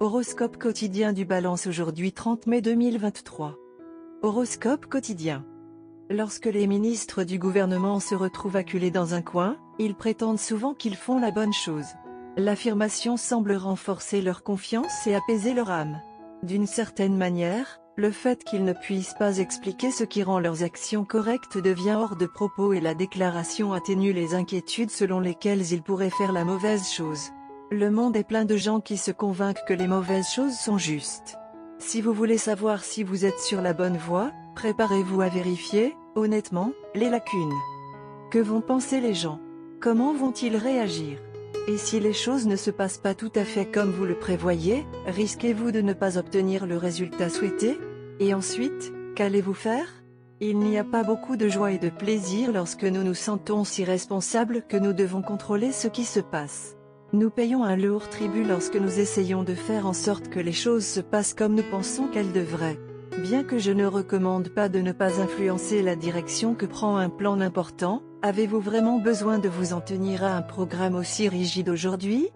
Horoscope quotidien du Balance aujourd'hui 30 mai 2023. Horoscope quotidien. Lorsque les ministres du gouvernement se retrouvent acculés dans un coin, ils prétendent souvent qu'ils font la bonne chose. L'affirmation semble renforcer leur confiance et apaiser leur âme. D'une certaine manière, le fait qu'ils ne puissent pas expliquer ce qui rend leurs actions correctes devient hors de propos et la déclaration atténue les inquiétudes selon lesquelles ils pourraient faire la mauvaise chose. Le monde est plein de gens qui se convainquent que les mauvaises choses sont justes. Si vous voulez savoir si vous êtes sur la bonne voie, préparez-vous à vérifier, honnêtement, les lacunes. Que vont penser les gens? Comment vont-ils réagir? Et si les choses ne se passent pas tout à fait comme vous le prévoyez, risquez-vous de ne pas obtenir le résultat souhaité? Et ensuite, qu'allez-vous faire? Il n'y a pas beaucoup de joie et de plaisir lorsque nous nous sentons si responsables que nous devons contrôler ce qui se passe. Nous payons un lourd tribut lorsque nous essayons de faire en sorte que les choses se passent comme nous pensons qu'elles devraient. Bien que je ne recommande pas de ne pas influencer la direction que prend un plan important, avez-vous vraiment besoin de vous en tenir à un programme aussi rigide aujourd'hui?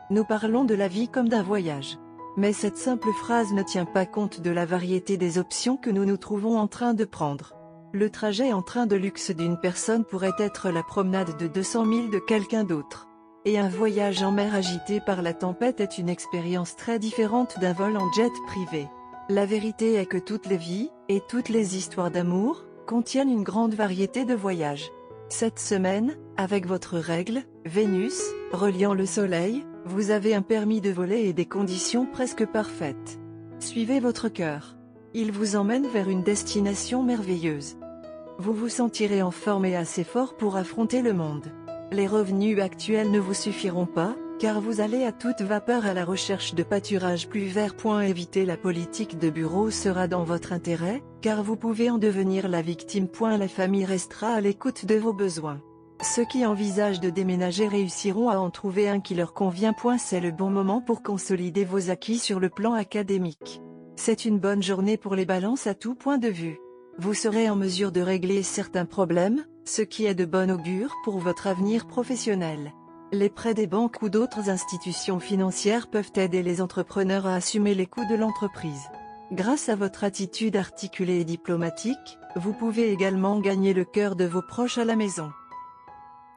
Nous parlons de la vie comme d'un voyage. Mais cette simple phrase ne tient pas compte de la variété des options que nous nous trouvons en train de prendre. Le trajet en train de luxe d'une personne pourrait être la promenade de 200 000 de quelqu'un d'autre. Et un voyage en mer agité par la tempête est une expérience très différente d'un vol en jet privé. La vérité est que toutes les vies, et toutes les histoires d'amour, contiennent une grande variété de voyages. Cette semaine, avec votre règle, Vénus, reliant le Soleil, vous avez un permis de voler et des conditions presque parfaites. Suivez votre cœur. Il vous emmène vers une destination merveilleuse. Vous vous sentirez en forme et assez fort pour affronter le monde. Les revenus actuels ne vous suffiront pas, car vous allez à toute vapeur à la recherche de pâturages plus verts. Éviter la politique de bureau sera dans votre intérêt, car vous pouvez en devenir la victime. La famille restera à l'écoute de vos besoins. Ceux qui envisagent de déménager réussiront à en trouver un qui leur convient. C'est le bon moment pour consolider vos acquis sur le plan académique. C'est une bonne journée pour les balances à tout point de vue. Vous serez en mesure de régler certains problèmes, ce qui est de bon augure pour votre avenir professionnel. Les prêts des banques ou d'autres institutions financières peuvent aider les entrepreneurs à assumer les coûts de l'entreprise. Grâce à votre attitude articulée et diplomatique, vous pouvez également gagner le cœur de vos proches à la maison.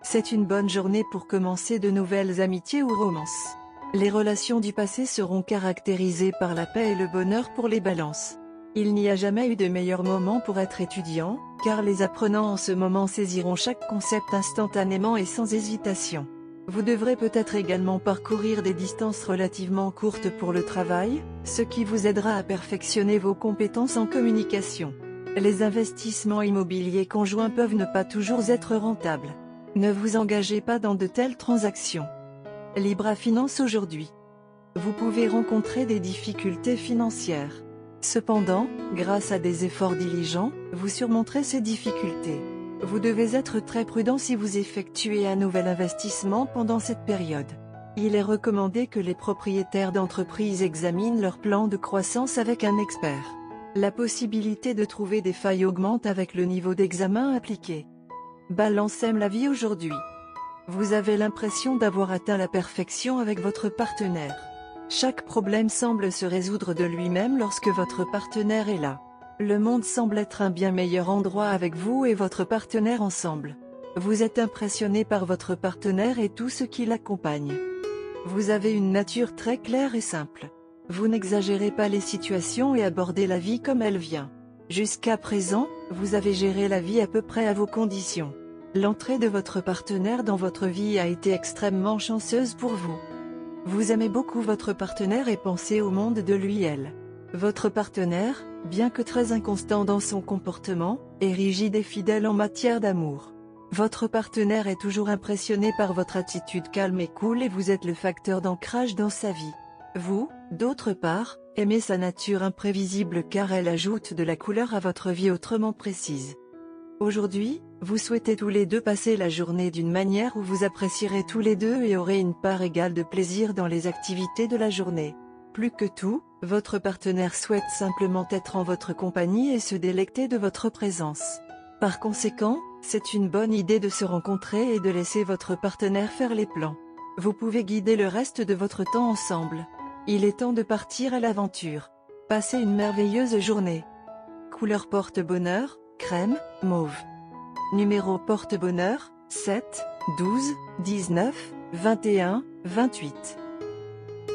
C'est une bonne journée pour commencer de nouvelles amitiés ou romances. Les relations du passé seront caractérisées par la paix et le bonheur pour les balances. Il n'y a jamais eu de meilleur moment pour être étudiant, car les apprenants en ce moment saisiront chaque concept instantanément et sans hésitation. Vous devrez peut-être également parcourir des distances relativement courtes pour le travail, ce qui vous aidera à perfectionner vos compétences en communication. Les investissements immobiliers conjoints peuvent ne pas toujours être rentables. Ne vous engagez pas dans de telles transactions. Libre à finance aujourd'hui. Vous pouvez rencontrer des difficultés financières. Cependant, grâce à des efforts diligents, vous surmonterez ces difficultés. Vous devez être très prudent si vous effectuez un nouvel investissement pendant cette période. Il est recommandé que les propriétaires d'entreprises examinent leur plan de croissance avec un expert. La possibilité de trouver des failles augmente avec le niveau d'examen appliqué. Balance aime la vie aujourd'hui. Vous avez l'impression d'avoir atteint la perfection avec votre partenaire. Chaque problème semble se résoudre de lui-même lorsque votre partenaire est là. Le monde semble être un bien meilleur endroit avec vous et votre partenaire ensemble. Vous êtes impressionné par votre partenaire et tout ce qui l'accompagne. Vous avez une nature très claire et simple. Vous n'exagérez pas les situations et abordez la vie comme elle vient. Jusqu'à présent, vous avez géré la vie à peu près à vos conditions. L'entrée de votre partenaire dans votre vie a été extrêmement chanceuse pour vous. Vous aimez beaucoup votre partenaire et pensez au monde de lui/elle. Votre partenaire, bien que très inconstant dans son comportement, est rigide et fidèle en matière d'amour. Votre partenaire est toujours impressionné par votre attitude calme et cool et vous êtes le facteur d'ancrage dans sa vie. Vous, d'autre part, aimez sa nature imprévisible car elle ajoute de la couleur à votre vie autrement précise. Aujourd'hui, vous souhaitez tous les deux passer la journée d'une manière où vous apprécierez tous les deux et aurez une part égale de plaisir dans les activités de la journée. Plus que tout, votre partenaire souhaite simplement être en votre compagnie et se délecter de votre présence. Par conséquent, c'est une bonne idée de se rencontrer et de laisser votre partenaire faire les plans. Vous pouvez guider le reste de votre temps ensemble. Il est temps de partir à l'aventure. Passez une merveilleuse journée. Couleur porte-bonheur, crème, mauve. Numéro porte-bonheur, 7, 12, 19, 21, 28.